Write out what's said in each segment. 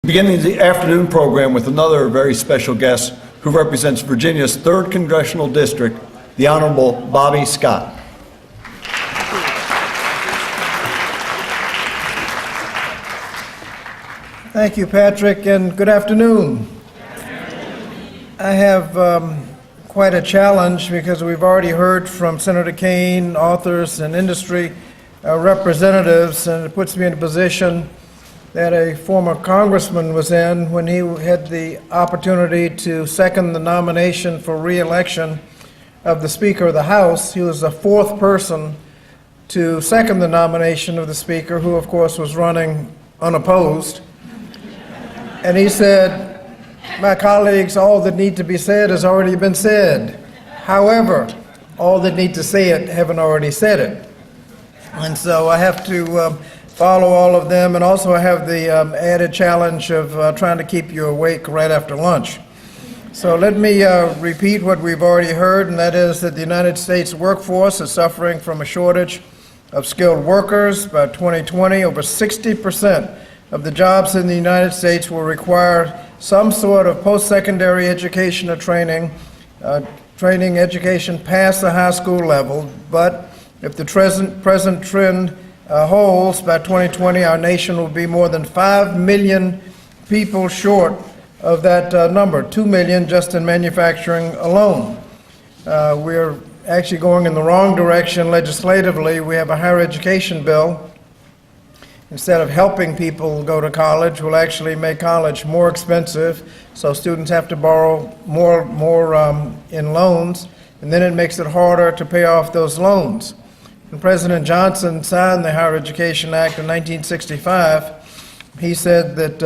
Beginning the afternoon program with another very special guest who represents Virginia's 3rd Congressional District, the Honorable Bobby Scott. Thank you, Patrick, and good afternoon. I have quite a challenge because we've already heard from Senator Kaine, authors, and industry representatives, and it puts me in a position that a former congressman was in when he had the opportunity to second the nomination for re-election of the Speaker of the House. He was the 4th person to second the nomination of the Speaker, who of course was running unopposed. And he said, "My colleagues, all that need to be said has already been said. However, all that need to say it haven't already said it." And so I have to follow all of them, and also I have the added challenge of trying to keep you awake right after lunch. So let me repeat what we've already heard, and that is that the United States workforce is suffering from a shortage of skilled workers. By 2020, over 60% of the jobs in the United States will require some sort of post-secondary education or training education past the high school level. But if the present trend holds, by 2020, our nation will be more than 5 million people short of that number, 2 million just in manufacturing alone. We're actually going in the wrong direction legislatively. We have a higher education bill. Instead of helping people go to college, we'll actually make college more expensive, so students have to borrow more in loans, and then it makes it harder to pay off those loans. When President Johnson signed the Higher Education Act in 1965, he said that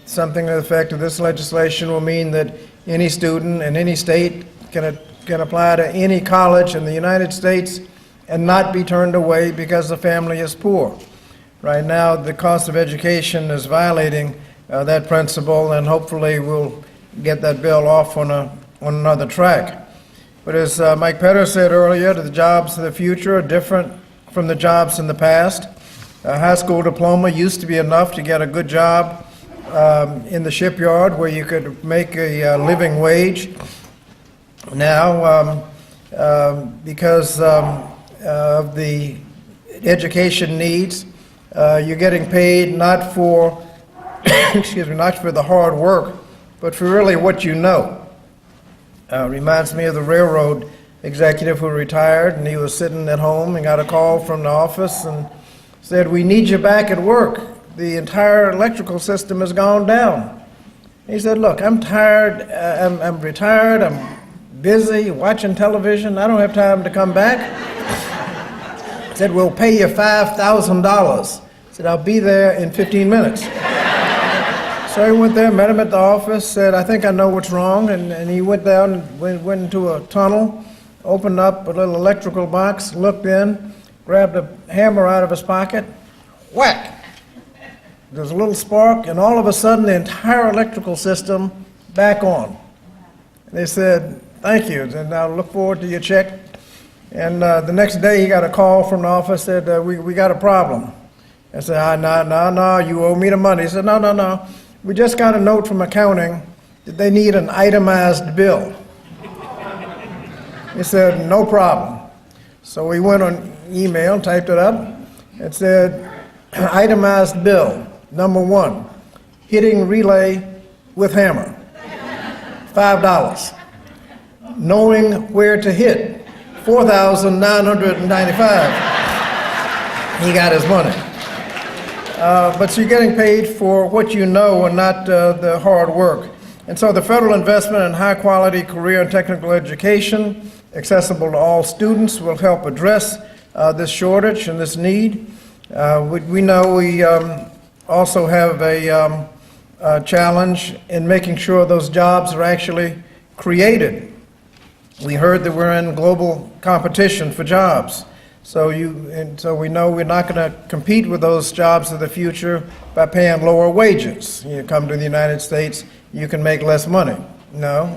something to the effect of this legislation will mean that any student in any state can apply to any college in the United States and not be turned away because the family is poor. Right now, the cost of education is violating that principle, and hopefully we'll get that bill off on another track. But as Mike Petter said earlier, the jobs of the future are different from the jobs in the past. A high school diploma used to be enough to get a good job in the shipyard where you could make a living wage. Now, because of the education needs, you're getting paid not for, not for the hard work, but for really what you know. Reminds me of the railroad executive who retired, and he was sitting at home and got a call from the office and said, "We need you back at work. The entire electrical system has gone down." He said, "Look, I'm tired, I'm retired, I'm busy watching television, I don't have time to come back." He said, "We'll pay you $5,000. He said, "I'll be there in 15 minutes. So he went there, met him at the office, said, "I think I know what's wrong," and he went down and went into a tunnel, opened up a little electrical box, looked in, grabbed a hammer out of his pocket, whack! There's a little spark, and all of a sudden the entire electrical system back on. They said, "Thank you, and I'll look forward to your check." And the next day he got a call from the office, said, we got a problem. I said, no, you owe me the money." He said, no. "We just got a note from accounting that they need an itemized bill." He said, "No problem." So we went on email, typed it up, and said, "Itemized bill, number 1, hitting relay with hammer, $5. Knowing where to hit, $4,995. He got his money. But so you're getting paid for what you know and not the hard work. And so the federal investment in high-quality career and technical education, accessible to all students, will help address this shortage and this need. We know we also have a challenge in making sure those jobs are actually created. We heard that we're in global competition for jobs. So we know we're not going to compete with those jobs of the future by paying lower wages. You come to the United States, you can make less money. No,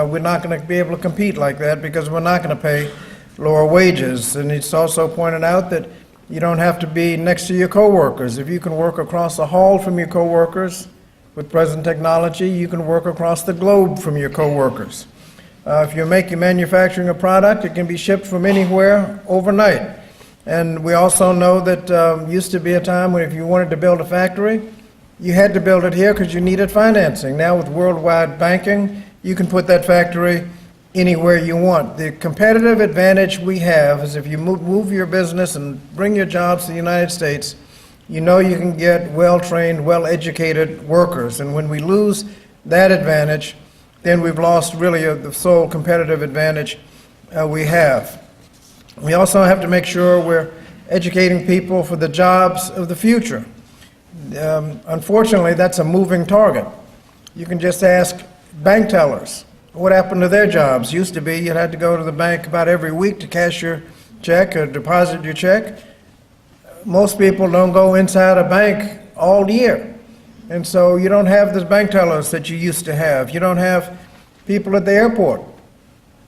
we're not going to be able to compete like that because we're not going to pay lower wages. And it's also pointed out that you don't have to be next to your coworkers. If you can work across the hall from your coworkers, With present technology, you can work across the globe from your coworkers. If you're manufacturing a product, it can be shipped from anywhere overnight. And we also know that used to be a time when if you wanted to build a factory, you had to build it here because you needed financing. Now with worldwide banking, you can put that factory anywhere you want. The competitive advantage we have is if you move your business and bring your jobs to the United States, you know you can get well-trained, well-educated workers. And when we lose that advantage, then we've lost really the sole competitive advantage we have. We also have to make sure we're educating people for the jobs of the future. Unfortunately, that's a moving target. You can just ask bank tellers what happened to their jobs. Used to be you had to go to the bank about every week to cash your check or deposit your check. Most people don't go inside a bank all year. And so you don't have the bank tellers that you used to have. You don't have people at the airport.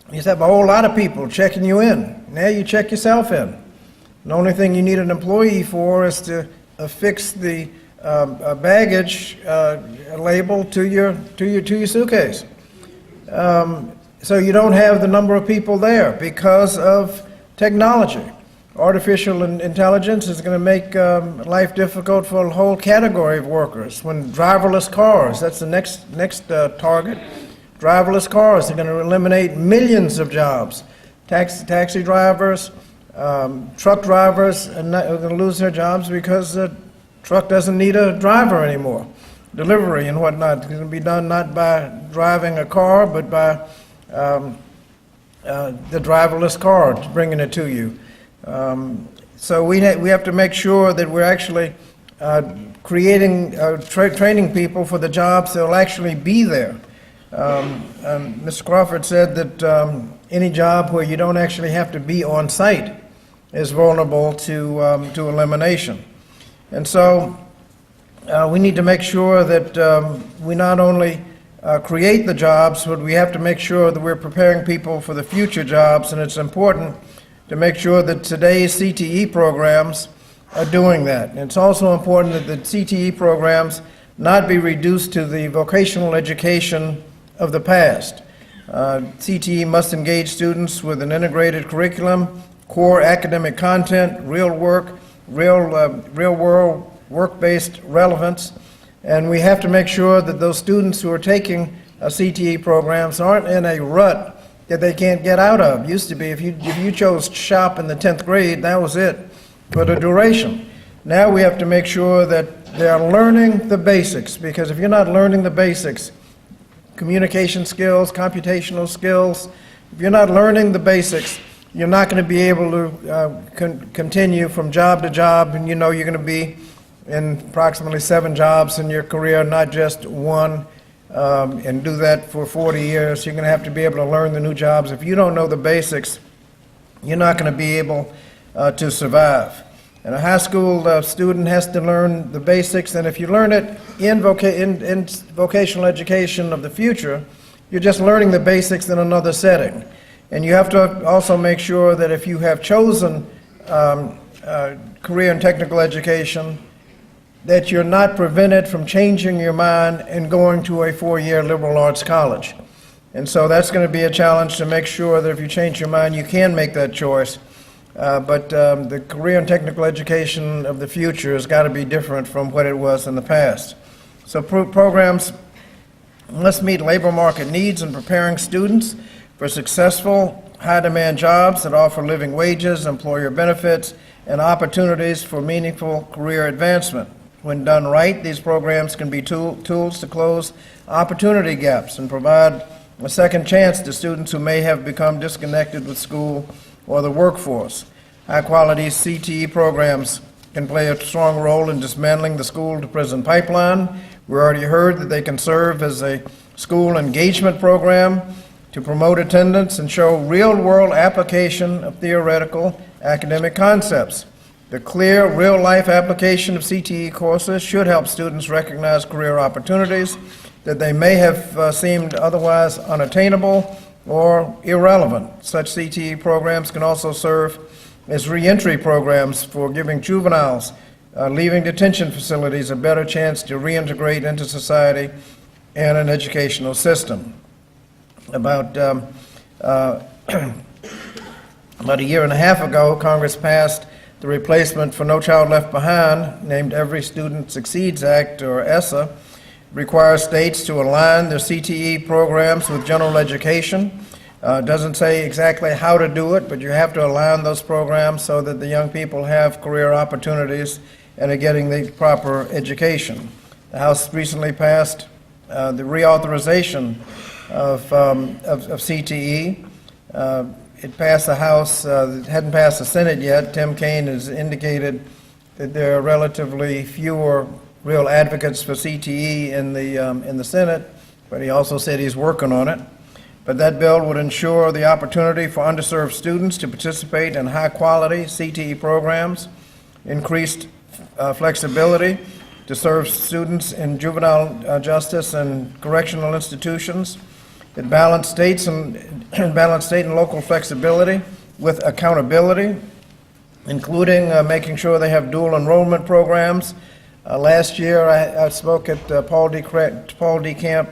You used to have a whole lot of people checking you in. Now you check yourself in. The only thing you need an employee for is to affix the baggage label to your suitcase. So you don't have the number of people there because of technology. Artificial intelligence is going to make life difficult for a whole category of workers. When driverless cars, that's the next target. Driverless cars are going to eliminate millions of jobs. Taxi drivers, truck drivers are going to lose their jobs because the truck doesn't need a driver anymore. Delivery and whatnot is going to be done not by driving a car, but by the driverless car bringing it to you. So we have to make sure that we're actually training people for the jobs that will actually be there. Mr. Crawford said that any job where you don't actually have to be on site is vulnerable to elimination. And so we need to make sure that we not only create the jobs, but we have to make sure that we're preparing people for the future jobs, and it's important to make sure that today's CTE programs are doing that. And it's also important that the CTE programs not be reduced to the vocational education of the past. CTE must engage students with an integrated curriculum, core academic content, real work, real world work-based relevance, and we have to make sure that those students who are taking CTE programs aren't in a rut that they can't get out of. Used to be if you chose shop in the 10th grade, that was it for the duration. Now we have to make sure that they're learning the basics, because if you're not learning the basics, communication skills, computational skills, if you're not learning the basics, you're not going to be able to continue from job to job, and you know you're going to be in approximately 7 jobs in your career, not just one, and do that for 40 years. You're going to have to be able to learn the new jobs. If you don't know the basics, you're not going to be able to survive. And a high school student has to learn the basics, and if you learn it in vocational education of the future, you're just learning the basics in another setting. And you have to also make sure that if you have chosen career and technical education, that you're not prevented from changing your mind and going to a 4-year liberal arts college. And so that's going to be a challenge to make sure that if you change your mind, you can make that choice. But the career and technical education of the future has got to be different from what it was in the past. So programs must meet labor market needs in preparing students for successful, high-demand jobs that offer living wages, employer benefits, and opportunities for meaningful career advancement. When done right, these programs can be tools to close opportunity gaps and provide a second chance to students who may have become disconnected with school or the workforce. High-quality CTE programs can play a strong role in dismantling the school-to-prison pipeline. We already heard that they can serve as a school engagement program to promote attendance and show real-world application of theoretical academic concepts. The clear, real-life application of CTE courses should help students recognize career opportunities that they may have seemed otherwise unattainable or irrelevant. Such CTE programs can also serve as reentry programs for giving juveniles leaving detention facilities a better chance to reintegrate into society and an educational system. About a year and a half ago, Congress passed the replacement for No Child Left Behind, named Every Student Succeeds Act, or ESSA, requires states to align their CTE programs with general education. Doesn't say exactly how to do it, but you have to align those programs so that the young people have career opportunities and are getting the proper education. The House recently passed the reauthorization of CTE. It passed the House, it hadn't passed the Senate yet. Tim Kaine has indicated that there are relatively fewer real advocates for CTE in the Senate, but he also said he's working on it. But that bill would ensure the opportunity for underserved students to participate in high-quality CTE programs, increased flexibility to serve students in juvenile justice and correctional institutions. It balanced state and local flexibility with accountability, including making sure they have dual enrollment programs. Last year, I spoke at Paul D. Camp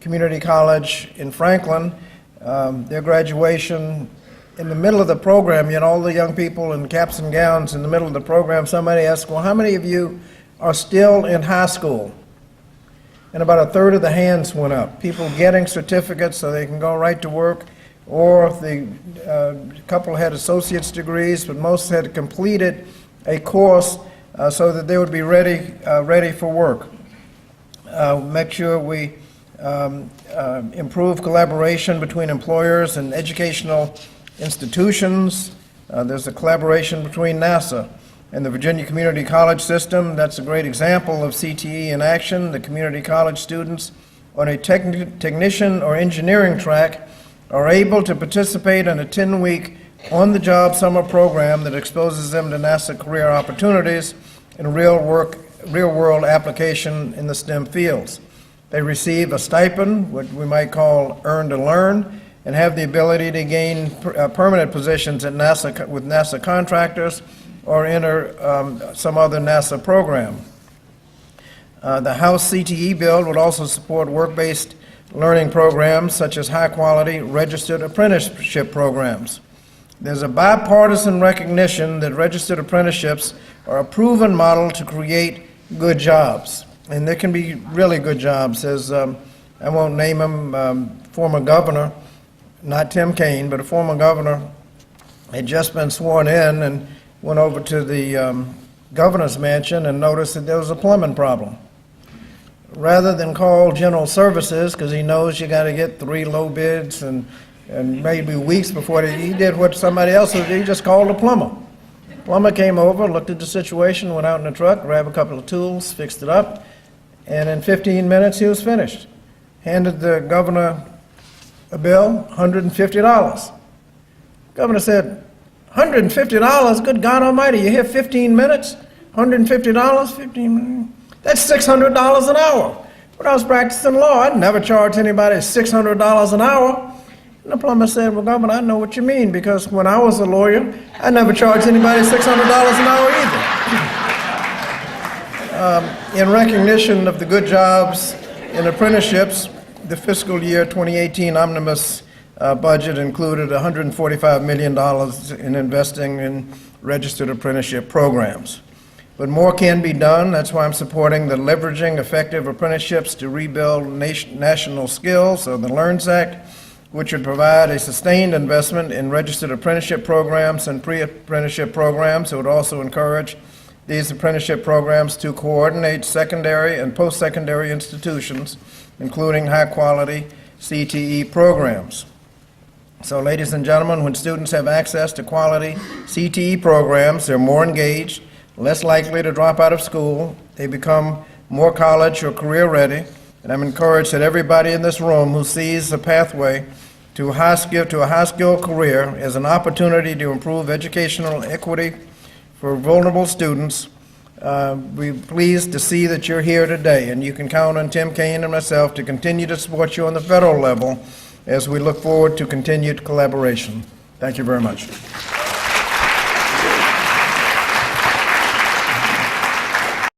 Community College in Franklin. Their graduation, in the middle of the program, you know, all the young people in caps and gowns in the middle of the program, somebody asked, well, how many of you are still in high school? And about a third of the hands went up. People getting certificates so they can go right to work, or the couple had associate's degrees, but most had completed a course so that they would be ready for work. Make sure we improve collaboration between employers and educational institutions. There's a collaboration between NASA and the Virginia Community College system. That's a great example of CTE in action. The community college students on a technician or engineering track are able to participate in a 10-week on-the-job summer program that exposes them to NASA career opportunities and real-world application in the STEM fields. They receive a stipend, what we might call earn to learn, and have the ability to gain permanent positions at NASA with NASA contractors or enter some other NASA program. The House CTE bill would also support work-based learning programs such as high-quality registered apprenticeship programs. There's a bipartisan recognition that registered apprenticeships are a proven model to create good jobs. And there can be really good jobs. As I won't name him, former governor, not Tim Kaine, but a former governor had just been sworn in and went over to the governor's mansion and noticed that there was a plumbing problem. Rather than call general services, because he knows you got to get 3 low bids and maybe weeks before he did what somebody else would do, he just called a plumber. Plumber came over, looked at the situation, went out in the truck, grabbed a couple of tools, fixed it up, and in 15 minutes he was finished. Handed the governor a bill, $150. Governor said, $150? Good God Almighty, you here 15 minutes? $150? 15 minutes? That's $600 an hour. When I was practicing law, I'd never charge anybody $600 an hour. And the plumber said, well, Governor, I know what you mean, because when I was a lawyer, I never charged anybody $600 an hour either. In recognition of the good jobs in apprenticeships, the fiscal year 2018 omnibus budget included $145 million in investing in registered apprenticeship programs. But more can be done. That's why I'm supporting the Leveraging Effective Apprenticeships to Rebuild National Skills, or the LEARNS Act, which would provide a sustained investment in registered apprenticeship programs and pre-apprenticeship programs. It would also encourage these apprenticeship programs to coordinate secondary and post-secondary institutions, including high-quality CTE programs. So, ladies and gentlemen, when students have access to quality CTE programs, they're more engaged, less likely to drop out of school, they become more college or career ready, and I'm encouraged that everybody in this room who sees a pathway to a high-skill career as an opportunity to improve educational equity for vulnerable students, we're pleased to see that you're here today, and you can count on Tim Kaine and myself to continue to support you on the federal level as we look forward to continued collaboration. Thank you very much.